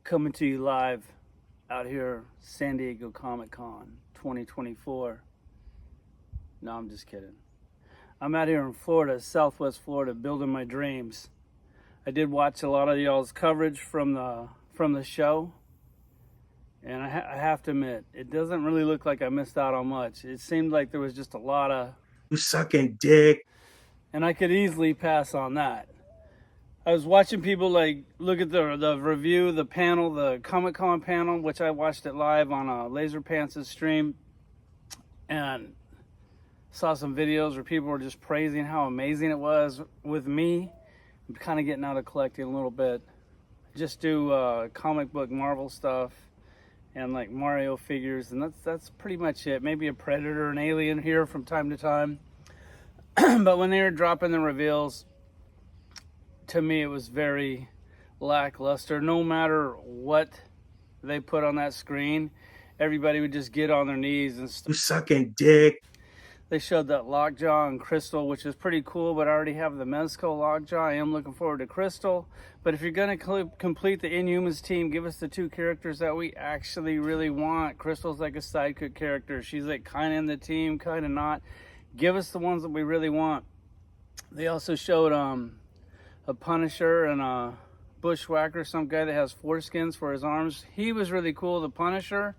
Coming to you live out here, San Diego Comic-Con 2024. No, I'm just kidding. I'm out here in Florida, Southwest Florida, building my dreams. I did watch a lot of y'all's coverage from the show, and I have to admit, it doesn't really look like I missed out on much. It seemed like there was just a lot of You sucking dick. and I could easily pass on that. I was watching people like look at the review, the panel, the Comic Con panel, which I watched it live on Laser Pants' stream, and saw some videos where people were just praising how amazing it was. With me, I'm kind of getting out of collecting a little bit. Just do comic book Marvel stuff and like Mario figures, and that's pretty much it. Maybe a Predator, an Alien here from time to time. But when they were dropping the reveals, to me it was very lackluster. No matter what they put on that screen, everybody would just get on their knees and You sucking dick. they showed that Lockjaw and Crystal, which is pretty cool, but I already have the Mezco Lockjaw. I am looking forward to Crystal. But if you're going to complete the Inhumans team, give us the two characters that we actually really want. Crystal's like a sidekick character. She's like kind of in the team, kind of not. Give us the ones that we really want. They also showed a Punisher and a Bushwhacker, some guy that has foreskins for his arms. He was really cool. The Punisher,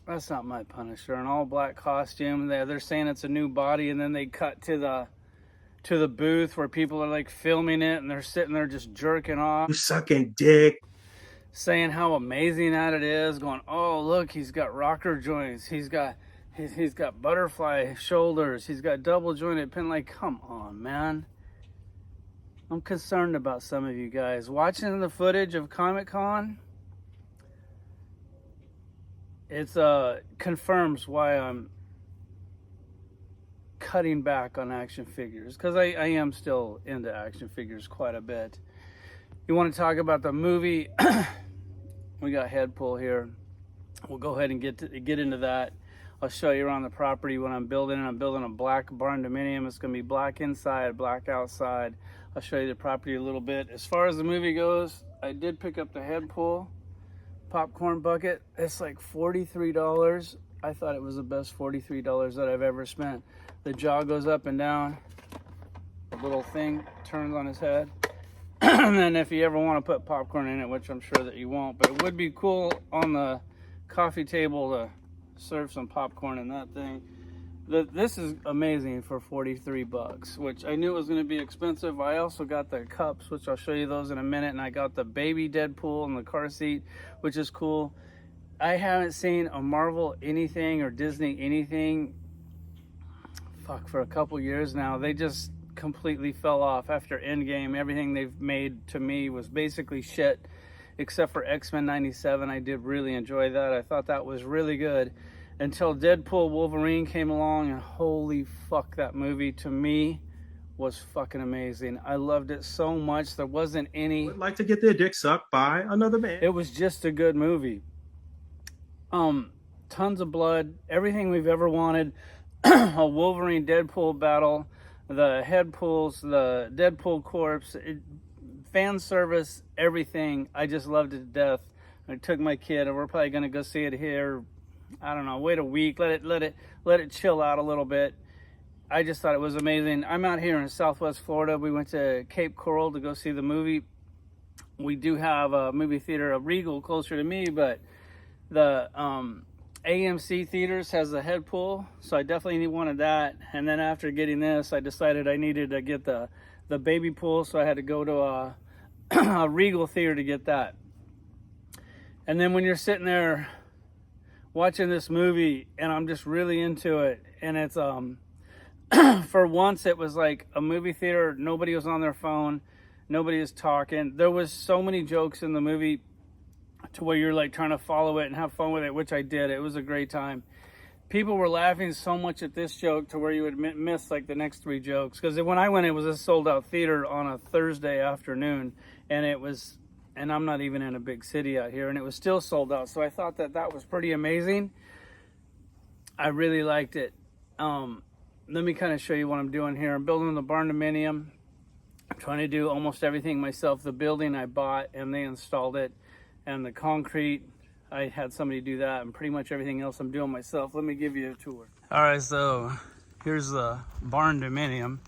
that's not my Punisher. An all black costume. They're saying it's a new body, and then they cut to the booth where people are like filming it, and they're sitting there just jerking off. You sucking dick. Saying how amazing that it is. Going, oh look, he's got rocker joints. He's got butterfly shoulders. He's got double jointed pin. Like, come on, man. I'm concerned about some of you guys. Watching the footage of Comic-Con, it's confirms why I'm cutting back on action figures, because I am still into action figures quite a bit. You want to talk about the movie? We got Deadpool here. We'll go ahead and get into that. I'll show you around the property when I'm building it. I'm building a black barn Dominium. It's going to be black inside, black outside. I'll show you the property a little bit. As far as the movie goes, I did pick up the Deadpool popcorn bucket. It's like $43. I thought it was the best $43 that I've ever spent. The jaw goes up and down. The little thing turns on his head. And then if you ever want to put popcorn in it, which I'm sure that you won't, but it would be cool on the coffee table to serve some popcorn in that thing. This is amazing for 43 bucks, which I knew was going to be expensive. I also got the cups, which I'll show you those in a minute, and I got the baby Deadpool in the car seat, which is cool. I haven't seen a Marvel anything or Disney anything for a couple years now. They just completely fell off after Endgame. Everything they've made to me was basically shit, except for X-Men 97. I did really enjoy that. I thought that was really good until Deadpool Wolverine came along, and holy fuck, that movie to me was fucking amazing. I loved it so much. There wasn't any... Would like to get their dick sucked by another man. It was just a good movie. Tons of blood, everything we've ever wanted. A Wolverine Deadpool battle, the Deadpools, the Deadpool corpse, fan service, everything. I just loved it to death. I took my kid, and we're probably gonna go see it here. I don't know, wait a week, let it chill out a little bit. I just thought it was amazing. I'm out here in Southwest Florida. We went to Cape Coral to go see the movie. We do have a movie theater, a Regal, closer to me, but the AMC Theaters has the Deadpool, so I definitely wanted that. And then after getting this, I decided I needed to get the baby pool, so I had to go to a Regal theater to get that. And then when you're sitting there watching this movie, and I'm just really into it, and it's for once it was like a movie theater. Nobody was on their phone, nobody was talking. There was so many jokes in the movie to where you're like trying to follow it and have fun with it, which I did. It was a great time. People were laughing so much at this joke to where you would miss like the next three jokes, because when I went, it was a sold out theater on a Thursday afternoon, and I'm not even in a big city out here, and it was still sold out. So I thought that was pretty amazing. I really liked it. Let me kind of show you what I'm doing here. I'm building the barn Dominium. I'm trying to do almost everything myself. The building I bought, and they installed it. and the concrete, I had somebody do that, and pretty much everything else I'm doing myself. Let me give you a tour. All right, so here's the barn Dominium.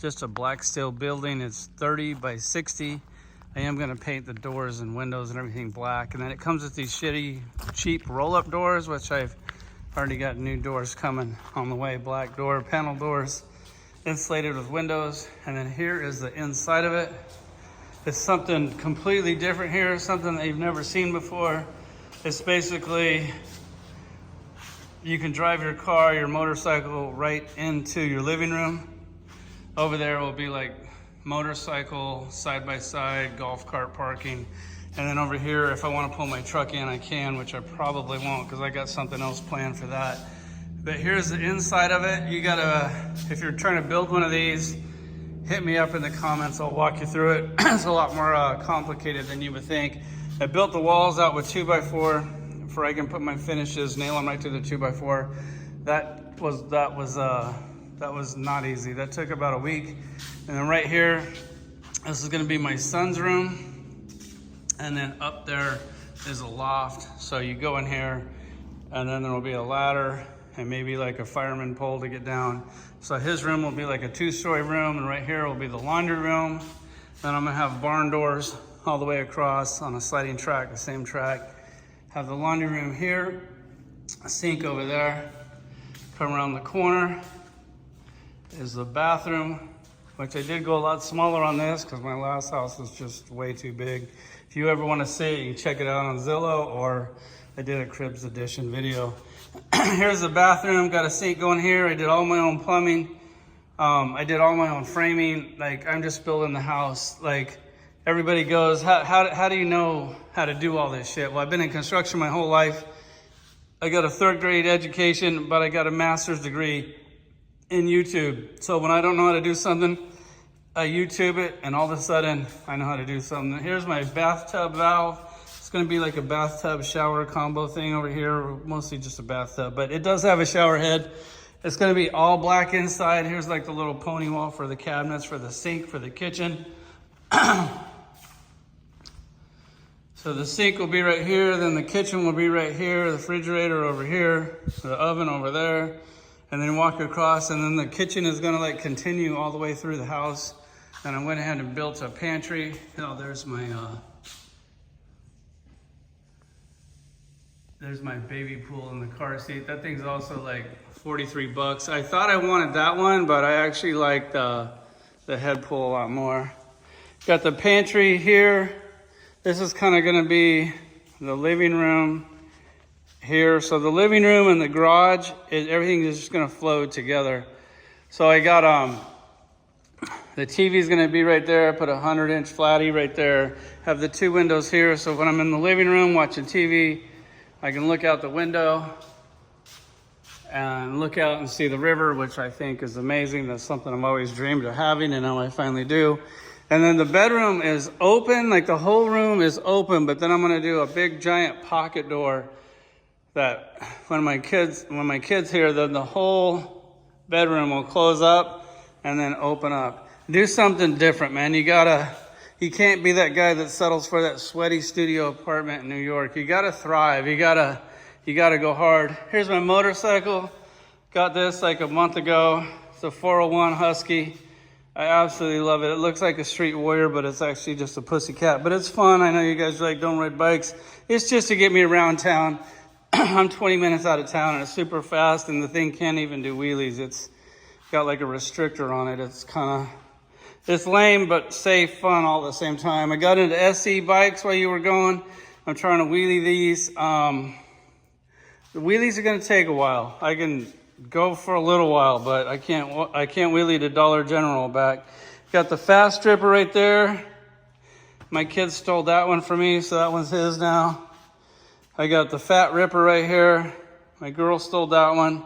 Just a black steel building. It's 30 by 60. I am gonna paint the doors and windows and everything black. And then it comes with these shitty, cheap roll-up doors, which I've already got new doors coming on the way. Black door, panel doors, insulated with windows. And then here is the inside of it. It's something completely different here, something that you've never seen before. It's basically, you can drive your car, your motorcycle right into your living room. Over there will be like motorcycle, side-by-side, golf cart parking. And then over here, if I want to pull my truck in, I can, which I probably won't because I got something else planned for that. But here's the inside of it. You gotta, if you're trying to build one of these, hit me up in the comments. I'll walk you through it. It's a lot more complicated than you would think. I built the walls out with 2x4 for I can put my finishes, nail them right to the 2x4. That was not easy. That took about a week. And then right here, this is gonna be my son's room. And then up there is a loft. So you go in here and then there will be a ladder and maybe like a fireman pole to get down. So his room will be like a 2-story room, and right here will be the laundry room. Then I'm gonna have barn doors all the way across on a sliding track, the same track. Have the laundry room here, a sink over there. Come around the corner is the bathroom, which I did go a lot smaller on this because my last house was just way too big. If you ever want to see it, you can check it out on Zillow, or I did a Cribs Edition video. Here's the bathroom, got a sink going here. I did all my own plumbing. I did all my own framing. Like, I'm just building the house. Like, everybody goes, how do you know how to do all this shit? Well, I've been in construction my whole life. I got a 3rd grade education, but I got a master's degree in YouTube. So when I don't know how to do something, I YouTube it, and all of a sudden, I know how to do something. Here's my bathtub valve. It's gonna be like a bathtub shower combo thing over here, mostly just a bathtub, but it does have a shower head. It's gonna be all black inside. Here's like the little pony wall for the cabinets, for the sink, for the kitchen. So the sink will be right here, then the kitchen will be right here, the refrigerator over here, the oven over there, and then walk across, and then the kitchen is gonna like continue all the way through the house. And I went ahead and built a pantry. There's my baby pool in the car seat. That thing's also like 43 bucks. I thought I wanted that one, but I actually like the head pool a lot more. Got the pantry here. This is kind of gonna be the living room here. So the living room and the garage, everything is just gonna flow together. So I got, the TV is gonna be right there. I put a 100-inch flatty right there. Have the 2 windows here. So when I'm in the living room watching TV, I can look out the window and look out and see the river, which I think is amazing. That's something I've always dreamed of having, and now I finally do. And then the bedroom is open, like the whole room is open, but then I'm gonna do a big giant pocket door that when my kids here, then the whole bedroom will close up and then open up. Do something different, man. You can't be that guy that settles for that sweaty studio apartment in New York. You gotta thrive. You gotta go hard. Here's my motorcycle. Got this like a month ago. It's a 401 Husky. I absolutely love it. It looks like a street warrior, but it's actually just a pussycat. But it's fun. I know you guys like don't ride bikes. It's just to get me around town. I'm 20 minutes out of town and it's super fast, and the thing can't even do wheelies. It's got like a restrictor on it. It's lame, but safe, fun all at the same time. I got into SC bikes while you were going. I'm trying to wheelie these. The wheelies are gonna take a while. I can go for a little while, but I can't wheelie to Dollar General back. Got the fast stripper right there. My kid stole that one from me, so that one's his now. I got the fat ripper right here. My girl stole that one,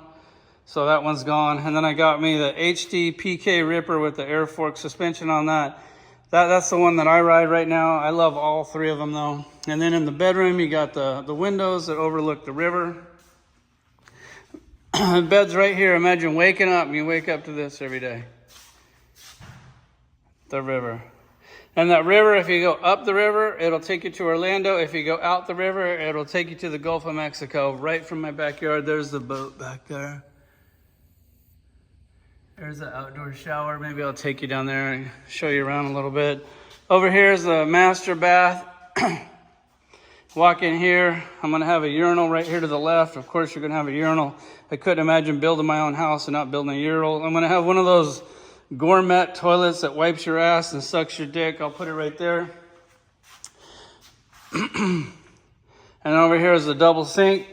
so that one's gone. And then I got me the HD PK ripper with the air fork suspension on that. That's the one that I ride right now. I love all 3 of them though. And then in the bedroom, you got the windows that overlook the river. The bed's right here. Imagine waking up and you wake up to this every day. The river. And that river, if you go up the river, it'll take you to Orlando. If you go out the river, it'll take you to the Gulf of Mexico. Right from my backyard, there's the boat back there. There's the outdoor shower. Maybe I'll take you down there and show you around a little bit. Over here is the master bath. Walk in here. I'm gonna have a urinal right here to the left. Of course, you're gonna have a urinal. I couldn't imagine building my own house and not building a urinal. I'm gonna have one of those gourmet toilets that wipes your ass and sucks your dick. I'll put it right there. And over here is the double sink.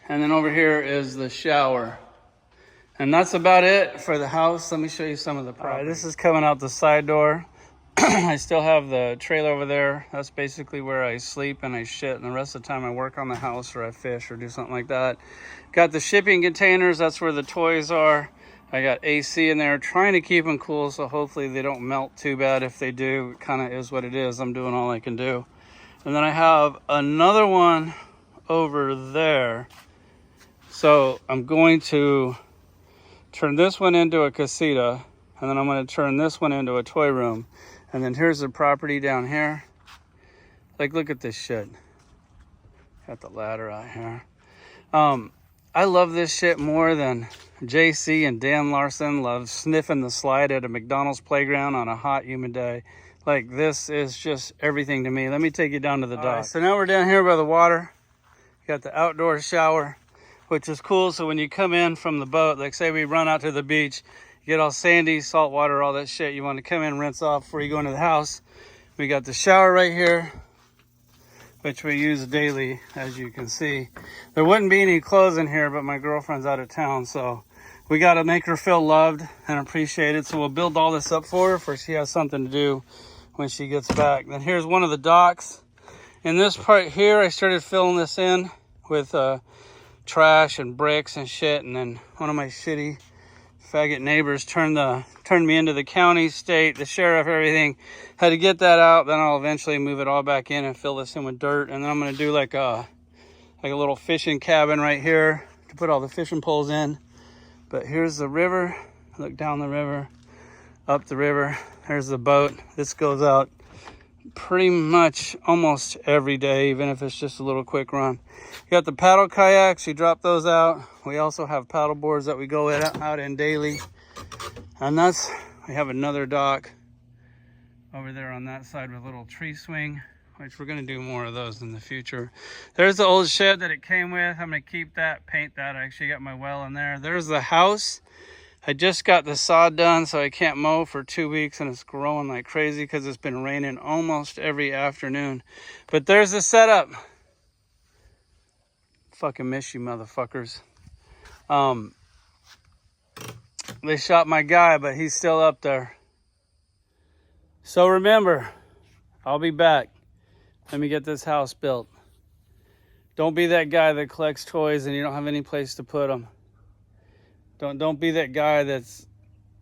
And then over here is the shower. And that's about it for the house. Let me show you some of the property. All right, this is coming out the side door. I still have the trailer over there. That's basically where I sleep and I shit. And the rest of the time I work on the house or I fish or do something like that. Got the shipping containers. That's where the toys are. I got AC in there, trying to keep them cool. So hopefully they don't melt too bad. If they do, it kind of is what it is. I'm doing all I can do. And then I have another one over there. So I'm going to turn this one into a casita, and then I'm going to turn this one into a toy room. And then here's the property down here. Like, look at this shit. Got the ladder out here. I love this shit more than JC and Dan Larson love sniffing the slide at a McDonald's playground on a hot, humid day. Like, this is just everything to me. Let me take you down to the dock. Right, so now we're down here by the water. Got the outdoor shower, which is cool. So when you come in from the boat, like say we run out to the beach, you get all sandy, salt water, all that shit. You want to come in and rinse off before you go into the house. We got the shower right here, which we use daily, as you can see. There wouldn't be any clothes in here, but my girlfriend's out of town, so we got to make her feel loved and appreciated. So we'll build all this up for her, for she has something to do when she gets back. Then here's one of the docks. In this part here, I started filling this in with trash and bricks and shit, and then one of my shitty faggot neighbors turned me into the county, state, the sheriff, everything. Had to get that out. Then I'll eventually move it all back in and fill this in with dirt, and then I'm going to do like a little fishing cabin right here to put all the fishing poles in. But here's the river. Look down the river, up the river. There's the boat. This goes out pretty much almost every day, even if it's just a little quick run. You got the paddle kayaks, you drop those out. We also have paddle boards that we go out in daily. And we have another dock over there on that side with a little tree swing, which we're gonna do more of those in the future. There's the old shed that it came with. I'm gonna keep that, paint that. I actually got my well in there. There's the house. I just got the sod done, so I can't mow for 2 weeks, and it's growing like crazy because it's been raining almost every afternoon. But there's the setup. Fucking miss you, motherfuckers. They shot my guy, but he's still up there. So remember, I'll be back. Let me get this house built. Don't be that guy that collects toys and you don't have any place to put them. Don't be that guy that's,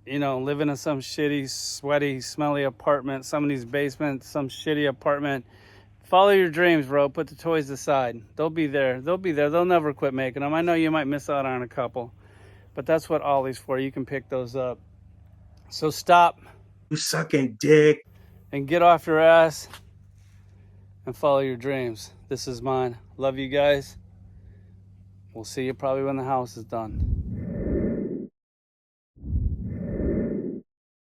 living in some shitty, sweaty, smelly apartment, somebody's basement, some shitty apartment. Follow your dreams, bro. Put the toys aside. They'll be there. They'll be there. They'll never quit making them. I know you might miss out on a couple, but that's what Ollie's for. You can pick those up. So stop. You sucking dick. And get off your ass and follow your dreams. This is mine. Love you guys. We'll see you probably when the house is done.